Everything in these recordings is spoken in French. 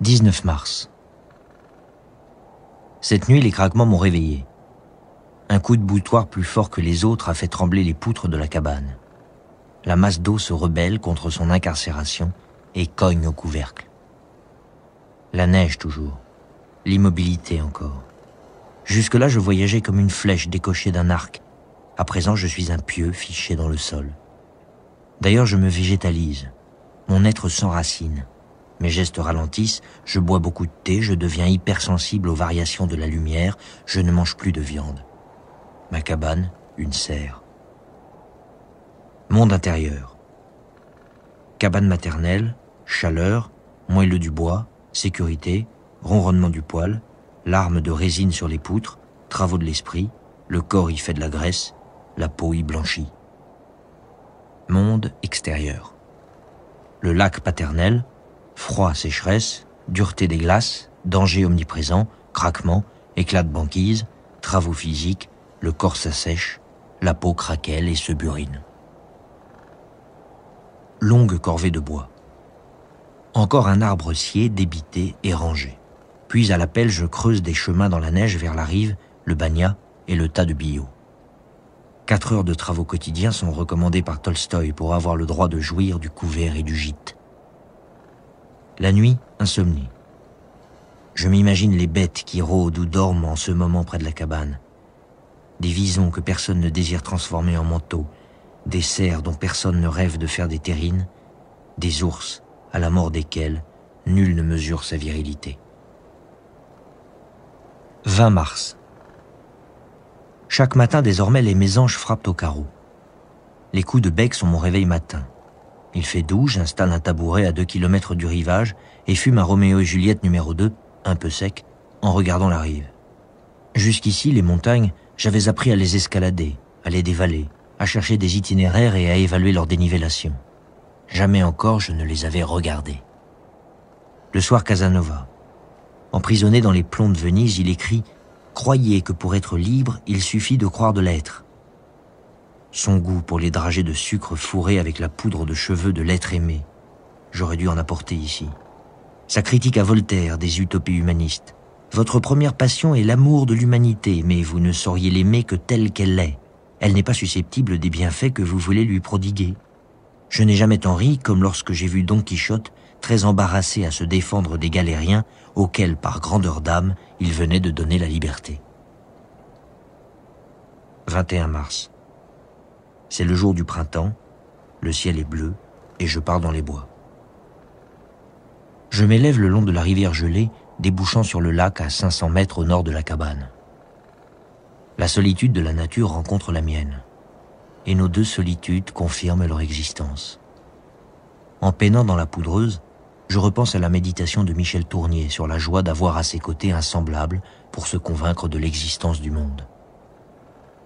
19 mars. Cette nuit, les craquements m'ont réveillé. Un coup de boutoir plus fort que les autres a fait trembler les poutres de la cabane. La masse d'eau se rebelle contre son incarcération et cogne au couvercle. La neige toujours, l'immobilité encore. Jusque-là, je voyageais comme une flèche décochée d'un arc. À présent, je suis un pieu fiché dans le sol. D'ailleurs, je me végétalise. Mon être s'enracine. Mes gestes ralentissent, je bois beaucoup de thé, je deviens hypersensible aux variations de la lumière, je ne mange plus de viande. Ma cabane, une serre. Monde intérieur. Cabane maternelle, chaleur, moelleux du bois, sécurité, ronronnement du poêle, larmes de résine sur les poutres, travaux de l'esprit, le corps y fait de la graisse, la peau y blanchit. Monde extérieur. Le lac paternel, froid, sécheresse, dureté des glaces, danger omniprésent, craquement, éclat de banquise, travaux physiques, le corps s'assèche, la peau craquelle et se burine. Longue corvée de bois. Encore un arbre scié, débité et rangé. Puis à la pelle, je creuse des chemins dans la neige vers la rive, le bagnat et le tas de billots. 4 heures de travaux quotidiens sont recommandées par Tolstoï pour avoir le droit de jouir du couvert et du gîte. La nuit, insomnie. Je m'imagine les bêtes qui rôdent ou dorment en ce moment près de la cabane. Des visons que personne ne désire transformer en manteaux, des cerfs dont personne ne rêve de faire des terrines, des ours à la mort desquels nul ne mesure sa virilité. 20 mars. Chaque matin, désormais, les mésanges frappent au carreau. Les coups de bec sont mon réveil matin. Il fait doux, j'installe un tabouret à 2 kilomètres du rivage et fume un Roméo et Juliette numéro 2, un peu sec, en regardant la rive. Jusqu'ici, les montagnes, j'avais appris à les escalader, à les dévaler, à chercher des itinéraires et à évaluer leur dénivellation. Jamais encore je ne les avais regardés. Le soir, Casanova. Emprisonné dans les plombs de Venise, il écrit « Croyez que pour être libre, il suffit de croire de l'être ». Son goût pour les dragées de sucre fourrés avec la poudre de cheveux de l'être aimé. J'aurais dû en apporter ici. Sa critique à Voltaire des utopies humanistes. Votre première passion est l'amour de l'humanité, mais vous ne sauriez l'aimer que telle qu'elle est. Elle n'est pas susceptible des bienfaits que vous voulez lui prodiguer. Je n'ai jamais tant ri comme lorsque j'ai vu Don Quichotte très embarrassé à se défendre des galériens auxquels, par grandeur d'âme, il venait de donner la liberté. 21 mars. C'est le jour du printemps, le ciel est bleu et je pars dans les bois. Je m'élève le long de la rivière gelée, débouchant sur le lac à 500 mètres au nord de la cabane. La solitude de la nature rencontre la mienne, et nos deux solitudes confirment leur existence. En peinant dans la poudreuse, je repense à la méditation de Michel Tournier sur la joie d'avoir à ses côtés un semblable pour se convaincre de l'existence du monde.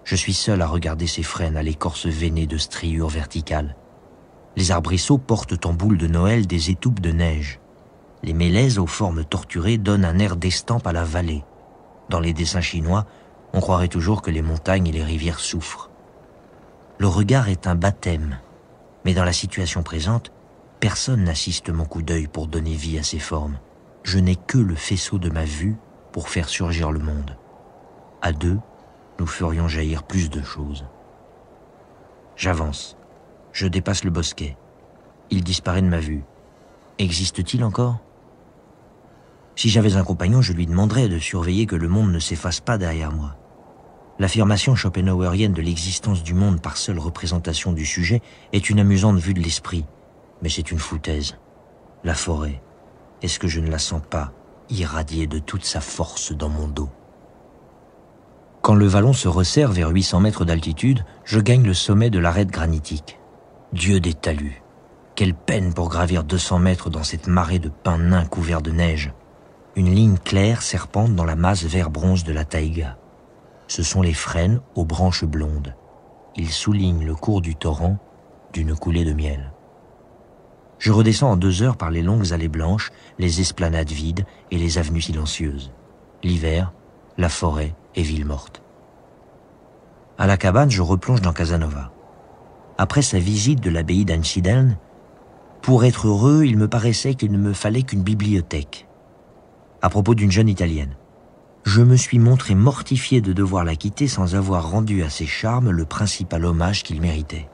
Je suis seul à regarder ces frênes à l'écorce veinée de striures verticales. Les arbrisseaux portent en boule de Noël des étoupes de neige. Les mélèzes aux formes torturées donnent un air d'estampe à la vallée. Dans les dessins chinois, on croirait toujours que les montagnes et les rivières souffrent. Le regard est un baptême, mais dans la situation présente, personne n'assiste mon coup d'œil pour donner vie à ces formes. Je n'ai que le faisceau de ma vue pour faire surgir le monde. À deux, nous ferions jaillir plus de choses. J'avance. Je dépasse le bosquet. Il disparaît de ma vue. Existe-t-il encore ? Si j'avais un compagnon, je lui demanderais de surveiller que le monde ne s'efface pas derrière moi. L'affirmation schopenhauerienne de l'existence du monde par seule représentation du sujet est une amusante vue de l'esprit, mais c'est une foutaise. La forêt, est-ce que je ne la sens pas irradier de toute sa force dans mon dos ? Quand le vallon se resserre vers 800 mètres d'altitude, je gagne le sommet de l'arête granitique. Dieu des talus. Quelle peine pour gravir 200 mètres dans cette marée de pins nains couverts de neige. Une ligne claire serpente dans la masse vert-bronze de la taïga. Ce sont les frênes aux branches blondes. Ils soulignent le cours du torrent d'une coulée de miel. Je redescends en 2 heures par les longues allées blanches, les esplanades vides et les avenues silencieuses. L'hiver, la forêt et ville morte. À la cabane, je replonge dans Casanova. Après sa visite de l'abbaye d'Einsiedeln, pour être heureux, il me paraissait qu'il ne me fallait qu'une bibliothèque. à propos d'une jeune Italienne. Je me suis montré mortifié de devoir la quitter sans avoir rendu à ses charmes le principal hommage qu'il méritait.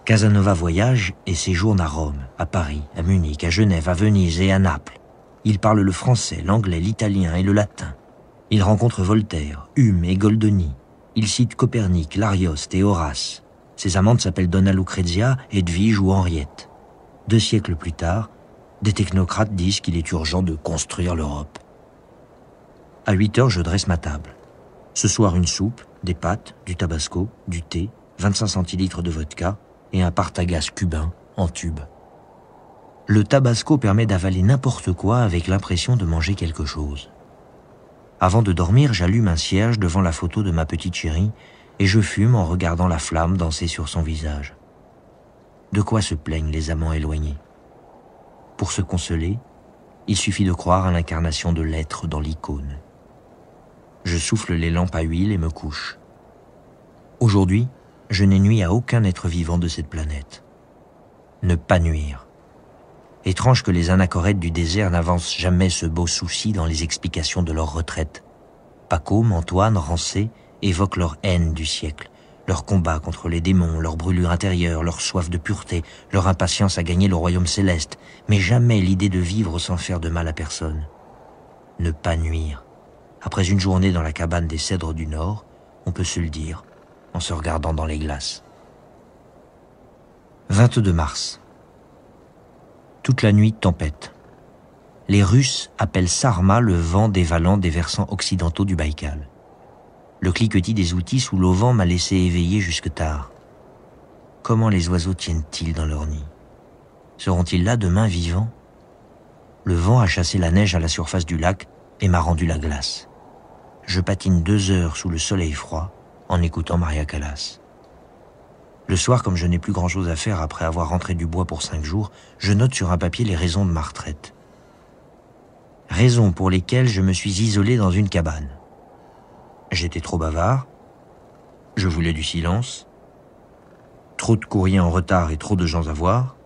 Casanova voyage et séjourne à Rome, à Paris, à Munich, à Genève, à Venise et à Naples. Il parle le français, l'anglais, l'italien et le latin. Il rencontre Voltaire, Hume et Goldoni. Il cite Copernic, l'Arioste et Horace. Ses amantes s'appellent Donna Lucrezia, Edwige ou Henriette. 2 siècles plus tard, des technocrates disent qu'il est urgent de construire l'Europe. À 8 heures, je dresse ma table. Ce soir, une soupe, des pâtes, du tabasco, du thé, 25 centilitres de vodka et un partagas cubain en tube. Le tabasco permet d'avaler n'importe quoi avec l'impression de manger quelque chose. Avant de dormir, j'allume un cierge devant la photo de ma petite chérie et je fume en regardant la flamme danser sur son visage. De quoi se plaignent les amants éloignés? Pour se consoler, il suffit de croire à l'incarnation de l'être dans l'icône. Je souffle les lampes à huile et me couche. Aujourd'hui, je n'ai nui à aucun être vivant de cette planète. Ne pas nuire. Étrange que les anachorètes du désert n'avancent jamais ce beau souci dans les explications de leur retraite. Pacôme, Antoine, Rancé évoquent leur haine du siècle, leur combat contre les démons, leur brûlure intérieure, leur soif de pureté, leur impatience à gagner le royaume céleste, mais jamais l'idée de vivre sans faire de mal à personne. Ne pas nuire. Après une journée dans la cabane des Cèdres du Nord, on peut se le dire, en se regardant dans les glaces. 22 mars. Toute la nuit, tempête. Les Russes appellent Sarma le vent dévalant des versants occidentaux du Baïkal. Le cliquetis des outils sous l'auvent m'a laissé éveiller jusque tard. Comment les oiseaux tiennent-ils dans leur nid? Seront-ils là demain vivants? Le vent a chassé la neige à la surface du lac et m'a rendu la glace. Je patine 2 heures sous le soleil froid en écoutant Maria Callas. Le soir, comme je n'ai plus grand-chose à faire après avoir rentré du bois pour 5 jours, je note sur un papier les raisons de ma retraite. Raisons pour lesquelles je me suis isolé dans une cabane. J'étais trop bavard, je voulais du silence, trop de courriers en retard et trop de gens à voir,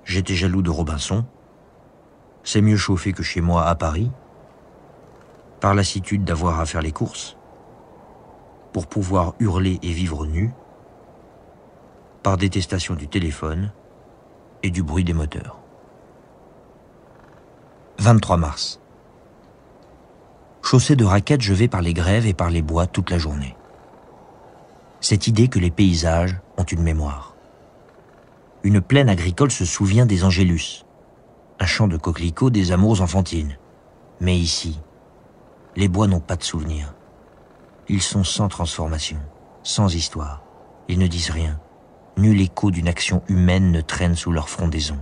j'étais jaloux de Robinson, c'est mieux chauffé que chez moi à Paris, par lassitude d'avoir à faire les courses, pour pouvoir hurler et vivre nu, par détestation du téléphone et du bruit des moteurs. 23 mars. Chaussé de raquettes, je vais par les grèves et par les bois toute la journée. Cette idée que les paysages ont une mémoire. Une plaine agricole se souvient des angélus, un champ de coquelicots des amours enfantines. Mais ici, les bois n'ont pas de souvenirs. Ils sont sans transformation, sans histoire. Ils ne disent rien. Nul écho d'une action humaine ne traîne sous leur frondaison.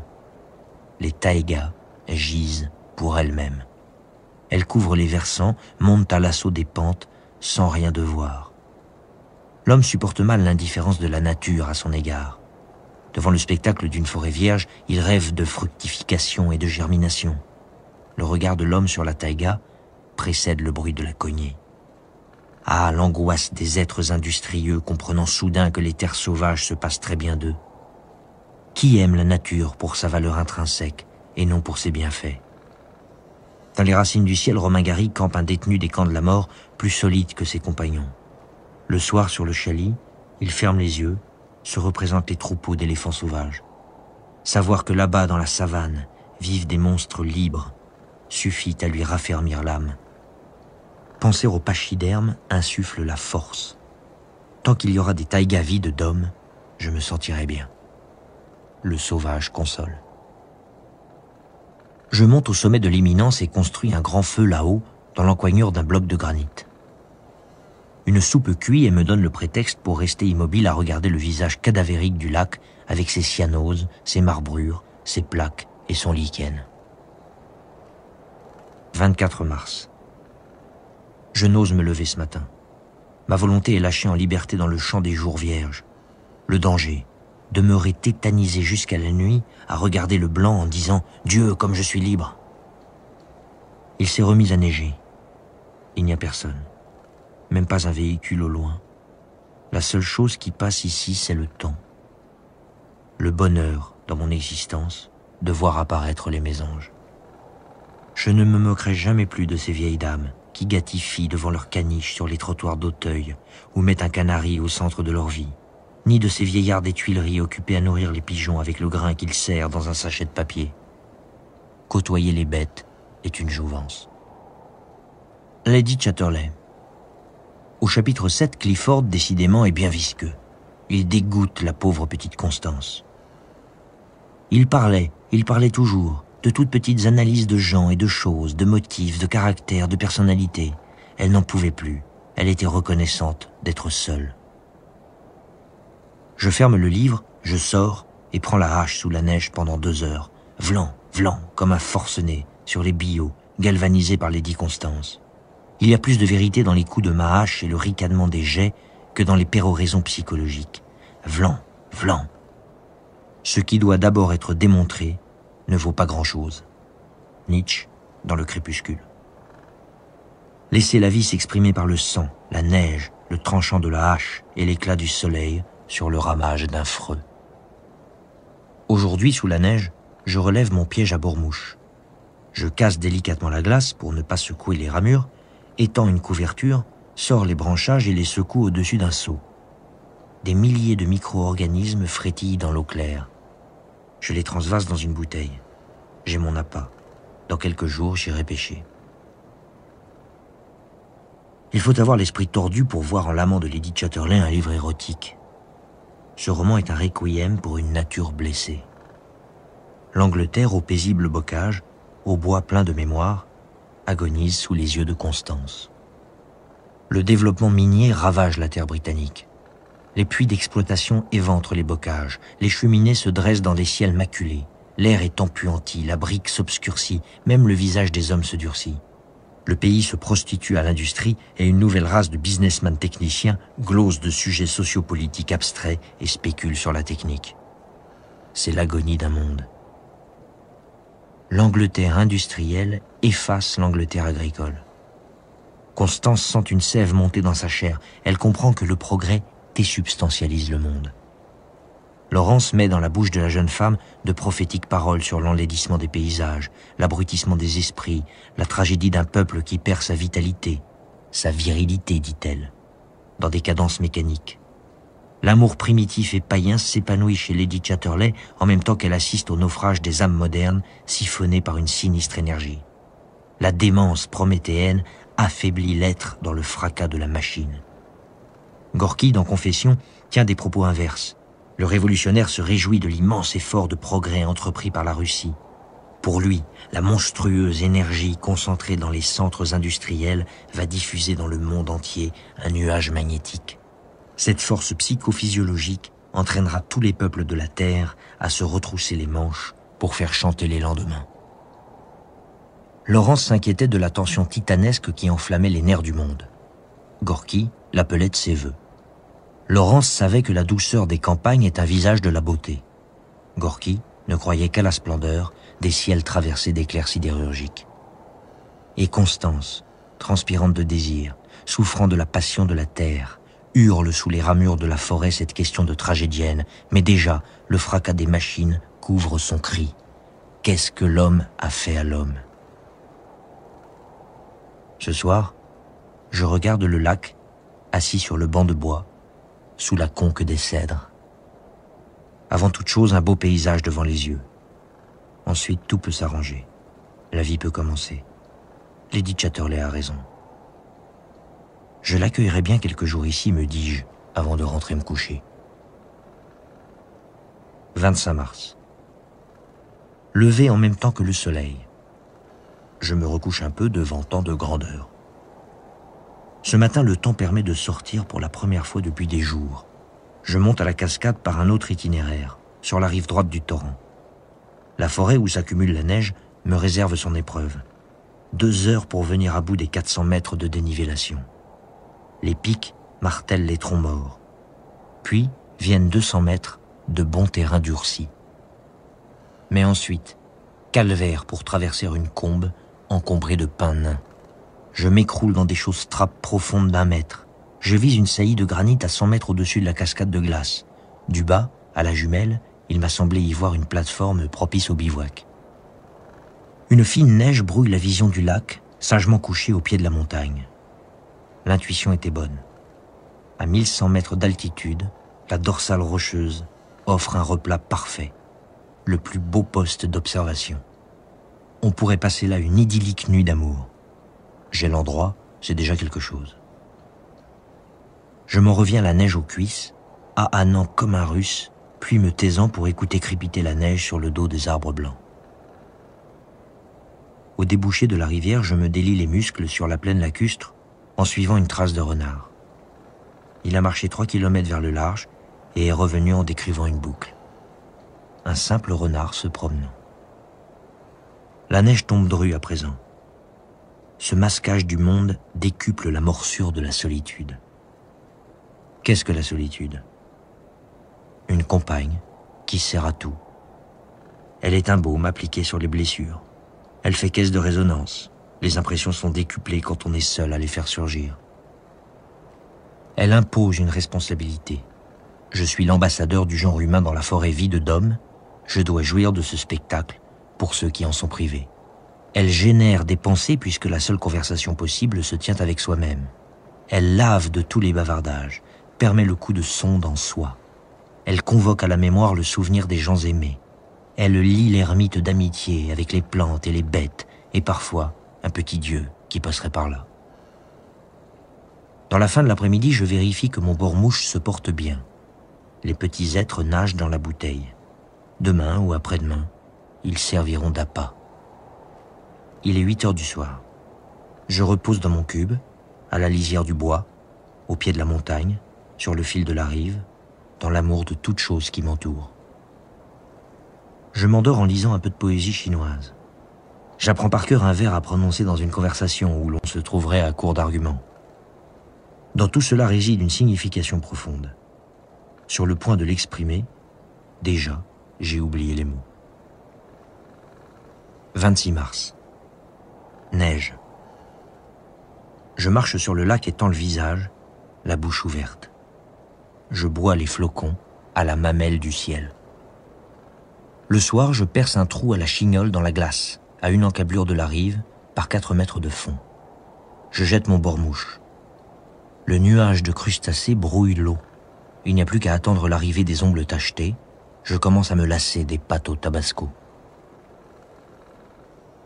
Les taïgas gisent pour elles-mêmes. Elles couvrent les versants, montent à l'assaut des pentes, sans rien devoir. L'homme supporte mal l'indifférence de la nature à son égard. Devant le spectacle d'une forêt vierge, il rêve de fructification et de germination. Le regard de l'homme sur la taïga précède le bruit de la cognée. Ah, l'angoisse des êtres industrieux comprenant soudain que les terres sauvages se passent très bien d'eux. Qui aime la nature pour sa valeur intrinsèque et non pour ses bienfaits? Dans les racines du ciel, Romain Gary campe un détenu des camps de la mort plus solide que ses compagnons. Le soir, sur le chalit, il ferme les yeux, se représente les troupeaux d'éléphants sauvages. Savoir que là-bas, dans la savane, vivent des monstres libres, suffit à lui raffermir l'âme. Penser au pachyderme insuffle la force. Tant qu'il y aura des taïgas vides d'hommes, je me sentirai bien. Le sauvage console. Je monte au sommet de l'éminence et construis un grand feu là-haut, dans l'encoignure d'un bloc de granit. Une soupe cuit et me donne le prétexte pour rester immobile à regarder le visage cadavérique du lac avec ses cyanoses, ses marbrures, ses plaques et son lichen. 24 mars. Je n'ose me lever ce matin. Ma volonté est lâchée en liberté dans le champ des jours vierges. Le danger, demeurer tétanisé jusqu'à la nuit à regarder le blanc en disant « Dieu, comme je suis libre !» Il s'est remis à neiger. Il n'y a personne. Même pas un véhicule au loin. La seule chose qui passe ici, c'est le temps. Le bonheur, dans mon existence, de voir apparaître les mésanges. Je Je ne me moquerai jamais plus de ces vieilles dames qui gatifient devant leur caniche sur les trottoirs d'Auteuil ou mettent un canari au centre de leur vie, ni de ces vieillards des Tuileries occupés à nourrir les pigeons avec le grain qu'ils serrent dans un sachet de papier. Côtoyer les bêtes est une jouvence. Lady Chatterley. Au chapitre 7, Clifford, décidément, est bien visqueux. Il dégoûte la pauvre petite Constance. Il parlait toujours, de toutes petites analyses de gens et de choses, de motifs, de caractères, de personnalités. Elle n'en pouvait plus. Elle était reconnaissante d'être seule. Je ferme le livre, je sors et prends la hache sous la neige pendant 2 heures. Vlan, comme un forcené, sur les billots, galvanisés par Lady Constance. Il y a plus de vérité dans les coups de ma hache et le ricanement des jets que dans les péroraisons psychologiques. Vlan. Ce qui doit d'abord être démontré ne vaut pas grand-chose. Nietzsche, dans Le Crépuscule. Laissez la vie s'exprimer par le sang, la neige, le tranchant de la hache et l'éclat du soleil sur le ramage d'un freux. Aujourd'hui, sous la neige, je relève mon piège à bourre-mouche. Je casse délicatement la glace pour ne pas secouer les ramures, étends une couverture, sors les branchages et les secoue au-dessus d'un seau. Des milliers de micro-organismes frétillent dans l'eau claire. Je les transvase dans une bouteille. J'ai mon appât. Dans quelques jours, j'irai pêcher. Il faut avoir l'esprit tordu pour voir en l'amant de Lady Chatterley un livre érotique. Ce roman est un requiem pour une nature blessée. L'Angleterre, au paisible bocage, au bois plein de mémoire, agonise sous les yeux de Constance. Le développement minier ravage la terre britannique. Les puits d'exploitation éventrent les bocages, les cheminées se dressent dans des ciels maculés, l'air est empuanti, la brique s'obscurcit, même le visage des hommes se durcit. Le pays se prostitue à l'industrie et une nouvelle race de businessmen techniciens glose de sujets sociopolitiques abstraits et spécule sur la technique. C'est l'agonie d'un monde. L'Angleterre industrielle efface l'Angleterre agricole. Constance sent une sève monter dans sa chair. Elle comprend que le progrès désubstantialise le monde. Laurence met dans la bouche de la jeune femme de prophétiques paroles sur l'enlaidissement des paysages, l'abrutissement des esprits, la tragédie d'un peuple qui perd sa vitalité, sa virilité, dit-elle, dans des cadences mécaniques. L'amour primitif et païen s'épanouit chez Lady Chatterley en même temps qu'elle assiste au naufrage des âmes modernes siphonnées par une sinistre énergie. La démence prométhéenne affaiblit l'être dans le fracas de la machine. Gorky, dans Confession, tient des propos inverses. Le révolutionnaire se réjouit de l'immense effort de progrès entrepris par la Russie. Pour lui, la monstrueuse énergie concentrée dans les centres industriels va diffuser dans le monde entier un nuage magnétique. Cette force psychophysiologique entraînera tous les peuples de la Terre à se retrousser les manches pour faire chanter les lendemains. Laurence s'inquiétait de la tension titanesque qui enflammait les nerfs du monde. Gorky l'appelait de ses vœux. Laurence savait que la douceur des campagnes est un visage de la beauté. Gorky ne croyait qu'à la splendeur des ciels traversés d'éclairs sidérurgiques. Et Constance, transpirante de désir, souffrant de la passion de la terre, hurle sous les ramures de la forêt cette question de tragédienne, mais déjà le fracas des machines couvre son cri. Qu'est-ce que l'homme a fait à l'homme? Ce soir, je regarde le lac, assis sur le banc de bois, sous la conque des cèdres. Avant toute chose, un beau paysage devant les yeux. Ensuite, tout peut s'arranger. La vie peut commencer. Lady Chatterley a raison. Je l'accueillerai bien quelques jours ici, me dis-je, avant de rentrer me coucher. 25 mars. Levé en même temps que le soleil. Je me recouche un peu devant tant de grandeur. Ce matin, le temps permet de sortir pour la première fois depuis des jours. Je monte à la cascade par un autre itinéraire, sur la rive droite du torrent. La forêt où s'accumule la neige me réserve son épreuve. 2 heures pour venir à bout des 400 mètres de dénivellation. Les pics martèlent les troncs morts. Puis viennent 200 mètres de bon terrain durci. Mais ensuite, calvaire pour traverser une combe encombrée de pins nains. Je m'écroule dans des chausses-trappes profondes d'1 mètre. Je vise une saillie de granit à 100 mètres au-dessus de la cascade de glace. Du bas, à la jumelle, il m'a semblé y voir une plateforme propice au bivouac. Une fine neige brouille la vision du lac, sagement couché au pied de la montagne. L'intuition était bonne. À 1100 mètres d'altitude, la dorsale rocheuse offre un replat parfait, le plus beau poste d'observation. On pourrait passer là une idyllique nuit d'amour. J'ai l'endroit, c'est déjà quelque chose. Je m'en reviens la neige aux cuisses, ahanant comme un russe, puis me taisant pour écouter crépiter la neige sur le dos des arbres blancs. Au débouché de la rivière, je me délie les muscles sur la plaine lacustre en suivant une trace de renard. Il a marché 3 kilomètres vers le large et est revenu en décrivant une boucle. Un simple renard se promenant. La neige tombe drue à présent. Ce masquage du monde décuple la morsure de la solitude. Qu'est-ce que la solitude? Une compagne qui sert à tout. Elle est un baume appliqué sur les blessures. Elle fait caisse de résonance. Les impressions sont décuplées quand on est seul à les faire surgir. Elle impose une responsabilité. Je suis l'ambassadeur du genre humain dans la forêt vide d'hommes. Je dois jouir de ce spectacle pour ceux qui en sont privés. Elle génère des pensées puisque la seule conversation possible se tient avec soi-même. Elle lave de tous les bavardages, permet le coup de sonde en soi. Elle convoque à la mémoire le souvenir des gens aimés. Elle lie l'ermite d'amitié avec les plantes et les bêtes, et parfois un petit dieu qui passerait par là. Dans la fin de l'après-midi, je vérifie que mon bord-mouche se porte bien. Les petits êtres nagent dans la bouteille. Demain ou après-demain, ils serviront d'appât. Il est 8 heures du soir. Je repose dans mon cube, à la lisière du bois, au pied de la montagne, sur le fil de la rive, dans l'amour de toute chose qui m'entoure. Je m'endors en lisant un peu de poésie chinoise. J'apprends par cœur un vers à prononcer dans une conversation où l'on se trouverait à court d'arguments. Dans tout cela réside une signification profonde. Sur le point de l'exprimer, déjà, j'ai oublié les mots. 26 mars. Neige. Je marche sur le lac et tends le visage, la bouche ouverte. Je bois les flocons à la mamelle du ciel. Le soir, je perce un trou à la chignole dans la glace, à une encablure de la rive, par 4 mètres de fond. Je jette mon bord-mouche. Le nuage de crustacés brouille l'eau. Il n'y a plus qu'à attendre l'arrivée des ongles tachetés. Je commence à me lasser des pâtes au tabasco.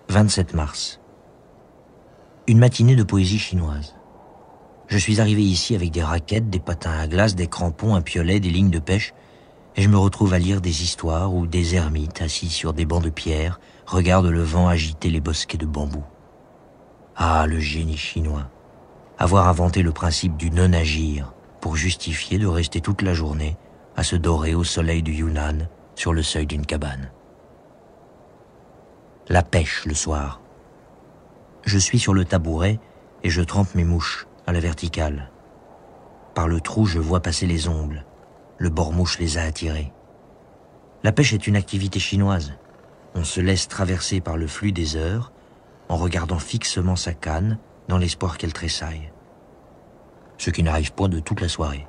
27 mars. Une matinée de poésie chinoise. Je suis arrivé ici avec des raquettes, des patins à glace, des crampons, un piolet, des lignes de pêche, et je me retrouve à lire des histoires où des ermites assis sur des bancs de pierre regardent le vent agiter les bosquets de bambou. Ah, le génie chinois! Avoir inventé le principe du non-agir pour justifier de rester toute la journée à se dorer au soleil du Yunnan sur le seuil d'une cabane. La pêche le soir. Je suis sur le tabouret et je trempe mes mouches à la verticale. Par le trou, je vois passer les ongles. Le bord-mouche les a attirés. La pêche est une activité chinoise. On se laisse traverser par le flux des heures en regardant fixement sa canne dans l'espoir qu'elle tressaille. Ce qui n'arrive point de toute la soirée.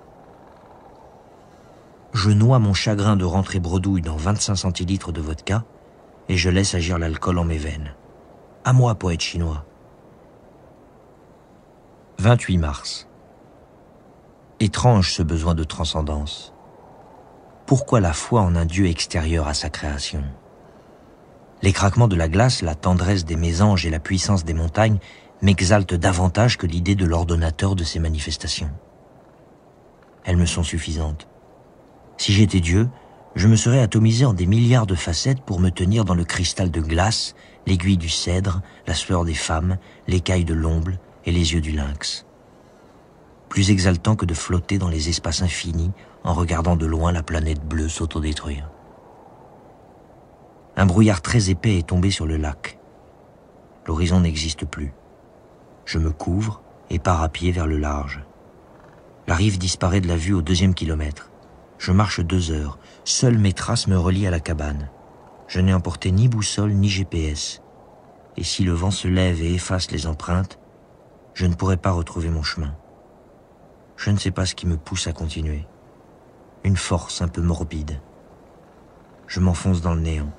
Je noie mon chagrin de rentrer bredouille dans 25 centilitres de vodka et je laisse agir l'alcool en mes veines. À moi, poète chinois. 28 mars. Étrange ce besoin de transcendance. Pourquoi la foi en un Dieu extérieur à sa création? Les craquements de la glace, la tendresse des mésanges et la puissance des montagnes m'exaltent davantage que l'idée de l'ordonnateur de ces manifestations. Elles me sont suffisantes. Si j'étais Dieu, je me serais atomisé en des milliards de facettes pour me tenir dans le cristal de glace, l'aiguille du cèdre, la sueur des femmes, l'écaille de l'omble et les yeux du lynx. Plus exaltant que de flotter dans les espaces infinis en regardant de loin la planète bleue s'autodétruire. Un brouillard très épais est tombé sur le lac. L'horizon n'existe plus. Je me couvre et pars à pied vers le large. La rive disparaît de la vue au 2e kilomètre. Je marche 2 heures. Seules mes traces me relient à la cabane. Je n'ai emporté ni boussole ni GPS. Et si le vent se lève et efface les empreintes, je ne pourrai pas retrouver mon chemin. Je ne sais pas ce qui me pousse à continuer. Une force un peu morbide. Je m'enfonce dans le néant.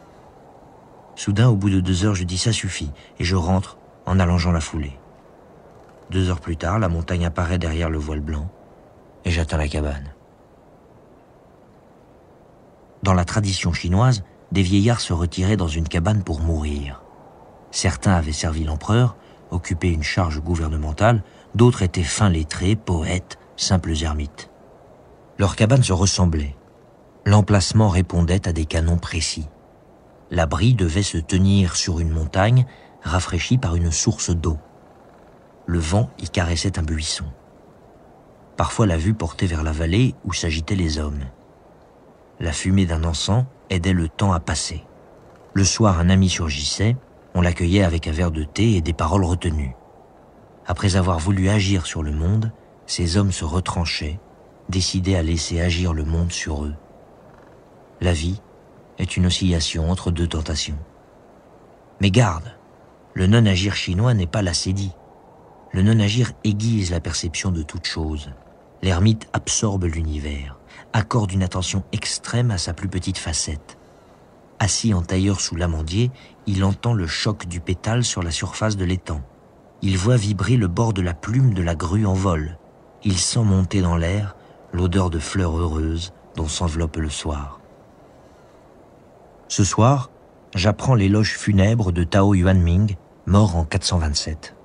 Soudain, au bout de 2 heures, je dis « ça suffit » et je rentre en allongeant la foulée. 2 heures plus tard, la montagne apparaît derrière le voile blanc et j'atteins la cabane. Dans la tradition chinoise, des vieillards se retiraient dans une cabane pour mourir. Certains avaient servi l'empereur, occupé une charge gouvernementale, d'autres étaient fins lettrés, poètes, simples ermites. Leurs cabanes se ressemblaient. L'emplacement répondait à des canons précis. L'abri devait se tenir sur une montagne, rafraîchie par une source d'eau. Le vent y caressait un buisson. Parfois la vue portait vers la vallée où s'agitaient les hommes. La fumée d'un encens aidait le temps à passer. Le soir, un ami surgissait, on l'accueillait avec un verre de thé et des paroles retenues. Après avoir voulu agir sur le monde, ces hommes se retranchaient, décidés à laisser agir le monde sur eux. La vie est une oscillation entre deux tentations. Mais garde, le non-agir chinois n'est pas l'ascédie. Le non-agir aiguise la perception de toute chose. L'ermite absorbe l'univers, accorde une attention extrême à sa plus petite facette. Assis en tailleur sous l'amandier, il entend le choc du pétale sur la surface de l'étang. Il voit vibrer le bord de la plume de la grue en vol. Il sent monter dans l'air l'odeur de fleurs heureuses dont s'enveloppe le soir. Ce soir, j'apprends l'éloge funèbre de Tao Yuanming, mort en 427.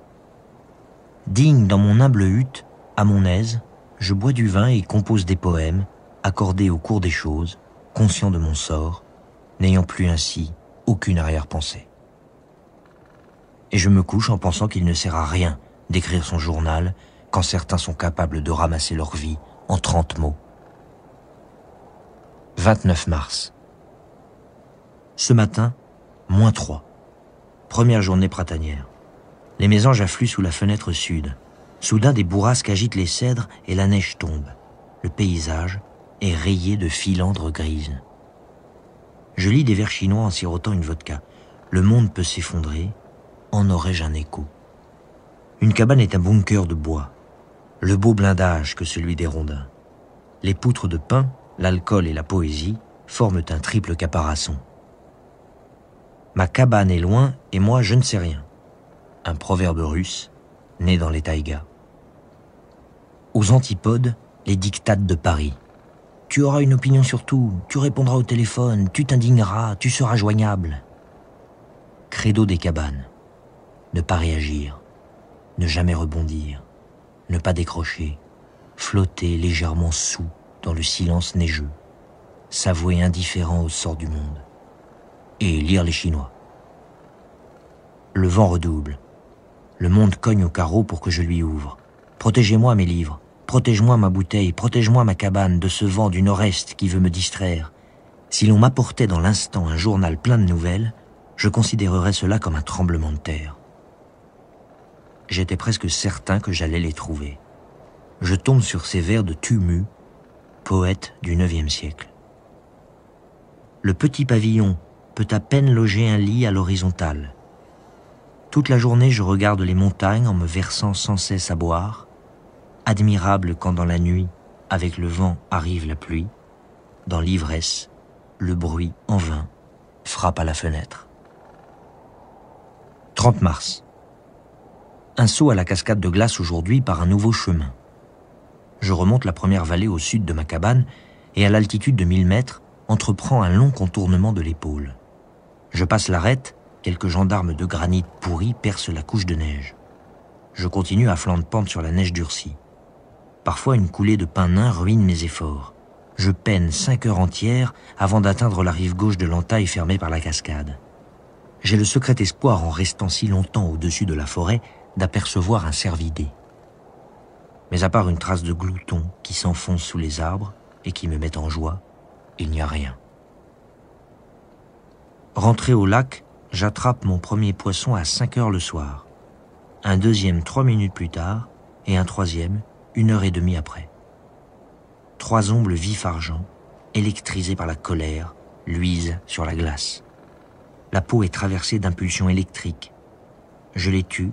Digne dans mon humble hutte, à mon aise, je bois du vin et compose des poèmes, accordés au cours des choses, conscient de mon sort, n'ayant plus ainsi aucune arrière-pensée. Et je me couche en pensant qu'il ne sert à rien d'écrire son journal quand certains sont capables de ramasser leur vie en 30 mots. 29 mars. Ce matin, -3. Première journée printanière. Les mésanges affluent sous la fenêtre sud. Soudain, des bourrasques agitent les cèdres et la neige tombe. Le paysage est rayé de filandres grises. Je lis des vers chinois en sirotant une vodka. Le monde peut s'effondrer. En aurais-je un écho? Une cabane est un bunker de bois. Le beau blindage que celui des rondins. Les poutres de pin, l'alcool et la poésie forment un triple caparaçon. Ma cabane est loin et moi je ne sais rien. Un proverbe russe, né dans les taïgas. Aux antipodes, les dictates de Paris. Tu auras une opinion sur tout, tu répondras au téléphone, tu t'indigneras, tu seras joignable. Credo des cabanes. Ne pas réagir, ne jamais rebondir, ne pas décrocher, flotter légèrement sous dans le silence neigeux, s'avouer indifférent au sort du monde, et lire les Chinois. Le vent redouble. Le monde cogne au carreau pour que je lui ouvre. Protégez-moi mes livres, protège-moi ma bouteille, protège-moi ma cabane de ce vent du nord-est qui veut me distraire. Si l'on m'apportait dans l'instant un journal plein de nouvelles, je considérerais cela comme un tremblement de terre. J'étais presque certain que j'allais les trouver. Je tombe sur ces vers de Tu Mu, poète du IXe siècle. Le petit pavillon peut à peine loger un lit à l'horizontale. Toute la journée, je regarde les montagnes en me versant sans cesse à boire. Admirable quand dans la nuit, avec le vent, arrive la pluie. Dans l'ivresse, le bruit, en vain, frappe à la fenêtre. 30 mars. Un saut à la cascade de glace aujourd'hui par un nouveau chemin. Je remonte la première vallée au sud de ma cabane et à l'altitude de 1000 mètres, entreprends un long contournement de l'épaule. Je passe l'arête, quelques gendarmes de granit pourri percent la couche de neige. Je continue à flanc de pente sur la neige durcie. Parfois une coulée de pin nain ruine mes efforts. Je peine 5 heures entières avant d'atteindre la rive gauche de l'entaille fermée par la cascade. J'ai le secret espoir, en restant si longtemps au-dessus de la forêt, d'apercevoir un cervidé. Mais à part une trace de glouton qui s'enfonce sous les arbres et qui me met en joie, il n'y a rien. Rentré au lac, j'attrape mon premier poisson à 5 heures le soir. Un deuxième 3 minutes plus tard et un troisième 1h30 après. 3 ombles vifs argent, électrisés par la colère, luisent sur la glace. La peau est traversée d'impulsions électriques. Je les tue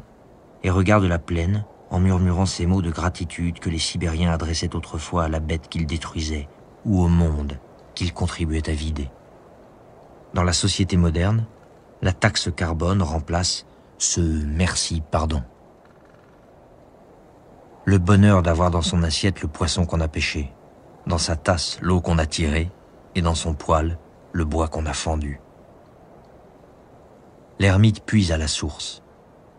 et regarde la plaine en murmurant ces mots de gratitude que les Sibériens adressaient autrefois à la bête qu'ils détruisaient ou au monde qu'ils contribuaient à vider. Dans la société moderne, La taxe carbone remplace ce merci, pardon. Le bonheur d'avoir dans son assiette le poisson qu'on a pêché, dans sa tasse l'eau qu'on a tirée, et dans son poêle le bois qu'on a fendu. L'ermite puise à la source.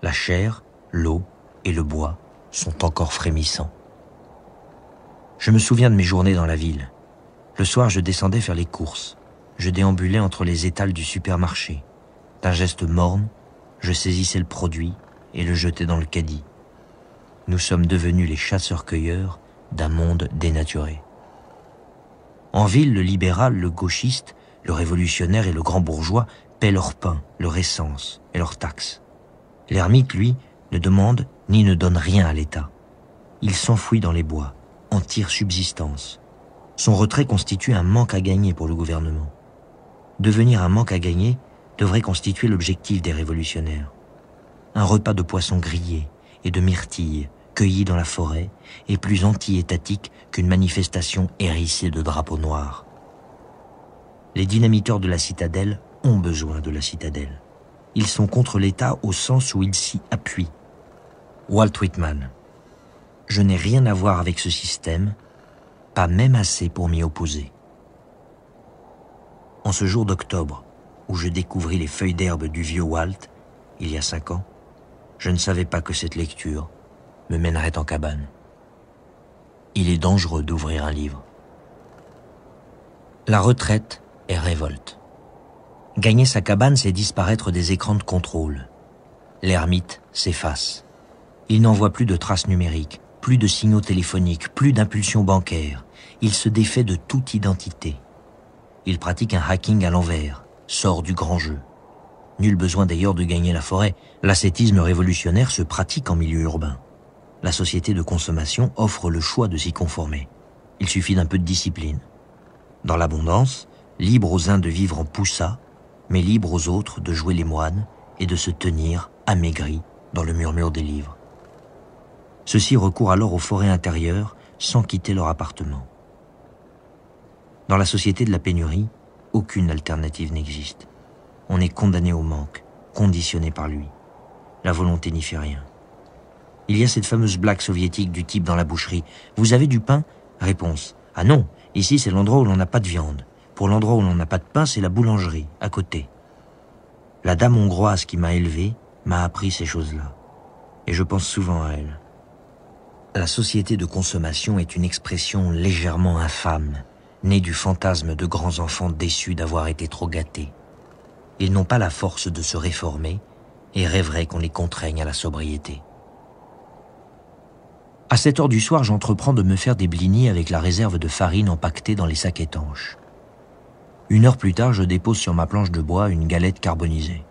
La chair, l'eau et le bois sont encore frémissants. Je me souviens de mes journées dans la ville. Le soir, je descendais faire les courses. Je déambulais entre les étals du supermarché. D'un geste morne, je saisissais le produit et le jetais dans le caddie. Nous sommes devenus les chasseurs-cueilleurs d'un monde dénaturé. En ville, le libéral, le gauchiste, le révolutionnaire et le grand bourgeois paient leur pain, leur essence et leurs taxes. L'ermite, lui, ne demande ni ne donne rien à l'État. Il s'enfouit dans les bois, en tire subsistance. Son retrait constitue un manque à gagner pour le gouvernement. Devenir un manque à gagner devrait constituer l'objectif des révolutionnaires. Un repas de poisson grillé et de myrtilles cueillis dans la forêt est plus anti-étatique qu'une manifestation hérissée de drapeaux noirs. Les dynamiteurs de la citadelle ont besoin de la citadelle. Ils sont contre l'État au sens où ils s'y appuient. Walt Whitman. Je n'ai rien à voir avec ce système, pas même assez pour m'y opposer. En ce jour d'octobre, où je découvris les feuilles d'herbe du vieux Walt, il y a 5 ans, je ne savais pas que cette lecture me mènerait en cabane. Il est dangereux d'ouvrir un livre. La retraite est révolte. Gagner sa cabane, c'est disparaître des écrans de contrôle. L'ermite s'efface. Il n'envoie plus de traces numériques, plus de signaux téléphoniques, plus d'impulsions bancaires. Il se défait de toute identité. Il pratique un hacking à l'envers, sort du grand jeu. Nul besoin d'ailleurs de gagner la forêt. L'ascétisme révolutionnaire se pratique en milieu urbain. La société de consommation offre le choix de s'y conformer. Il suffit d'un peu de discipline. Dans l'abondance, libre aux uns de vivre en poussah, mais libre aux autres de jouer les moines et de se tenir amaigris dans le murmure des livres. Ceux-ci recourent alors aux forêts intérieures sans quitter leur appartement. Dans la société de la pénurie, aucune alternative n'existe. On est condamné au manque, conditionné par lui. La volonté n'y fait rien. Il y a cette fameuse blague soviétique du type dans la boucherie. « Vous avez du pain ?» Réponse. « Ah non, ici c'est l'endroit où l'on n'a pas de viande. Pour l'endroit où l'on n'a pas de pain, c'est la boulangerie, à côté. » La dame hongroise qui m'a élevé m'a appris ces choses-là. Et je pense souvent à elle. La société de consommation est une expression légèrement infâme, née du fantasme de grands enfants déçus d'avoir été trop gâtés. Ils n'ont pas la force de se réformer et rêveraient qu'on les contraigne à la sobriété. À 7 heures du soir, j'entreprends de me faire des blinis avec la réserve de farine empaquetée dans les sacs étanches. 1 heure plus tard, je dépose sur ma planche de bois une galette carbonisée.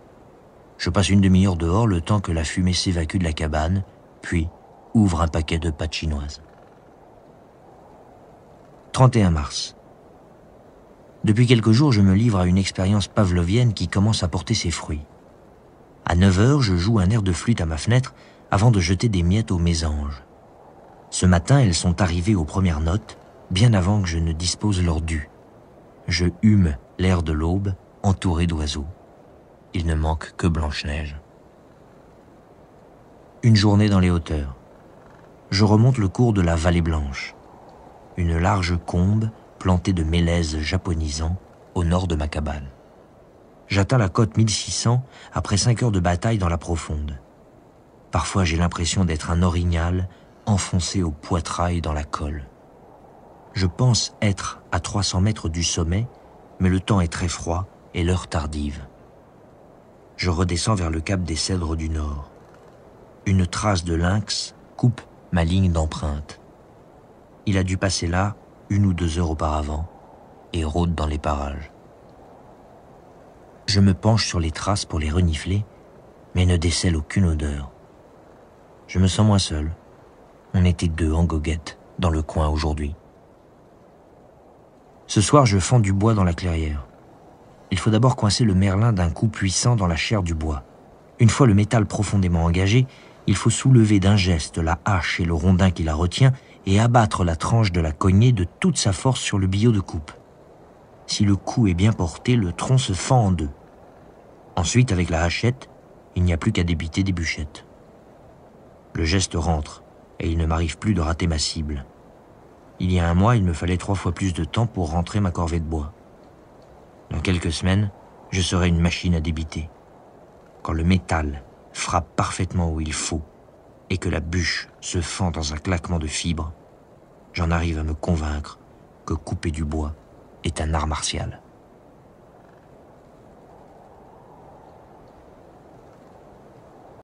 Je passe une demi-heure dehors le temps que la fumée s'évacue de la cabane, puis ouvre un paquet de pâtes chinoises. 31 mars. Depuis quelques jours, je me livre à une expérience pavlovienne qui commence à porter ses fruits. À 9 heures, je joue un air de flûte à ma fenêtre avant de jeter des miettes aux mésanges. Ce matin, elles sont arrivées aux premières notes, bien avant que je ne dispose leur dû. Je hume l'air de l'aube, entouré d'oiseaux. Il ne manque que Blanche-Neige. Une journée dans les hauteurs. Je remonte le cours de la Vallée Blanche. Une large combe plantée de mélèzes japonisants au nord de ma cabane. J'atteins la côte 1600 après 5 heures de bataille dans la profonde. Parfois, j'ai l'impression d'être un orignal enfoncé au poitrail dans la colle. Je pense être à 300 mètres du sommet, mais le temps est très froid et l'heure tardive. Je redescends vers le cap des Cèdres du Nord. Une trace de lynx coupe ma ligne d'empreinte. Il a dû passer là 1 ou 2 heures auparavant et rôde dans les parages. Je me penche sur les traces pour les renifler, mais ne décèle aucune odeur. Je me sens moins seul. On était 2 en goguette dans le coin aujourd'hui. Ce soir, je fends du bois dans la clairière. Il faut d'abord coincer le merlin d'un coup puissant dans la chair du bois. Une fois le métal profondément engagé, il faut soulever d'un geste la hache et le rondin qui la retient et abattre la tranche de la cognée de toute sa force sur le billot de coupe. Si le coup est bien porté, le tronc se fend en 2. Ensuite, avec la hachette, il n'y a plus qu'à débiter des bûchettes. Le geste rentre, et il ne m'arrive plus de rater ma cible. Il y a un mois, il me fallait 3 fois plus de temps pour rentrer ma corvée de bois. Dans quelques semaines, je serai une machine à débiter. Quand le métal frappe parfaitement où il faut, et que la bûche se fend dans un claquement de fibres, j'en arrive à me convaincre que couper du bois est un art martial.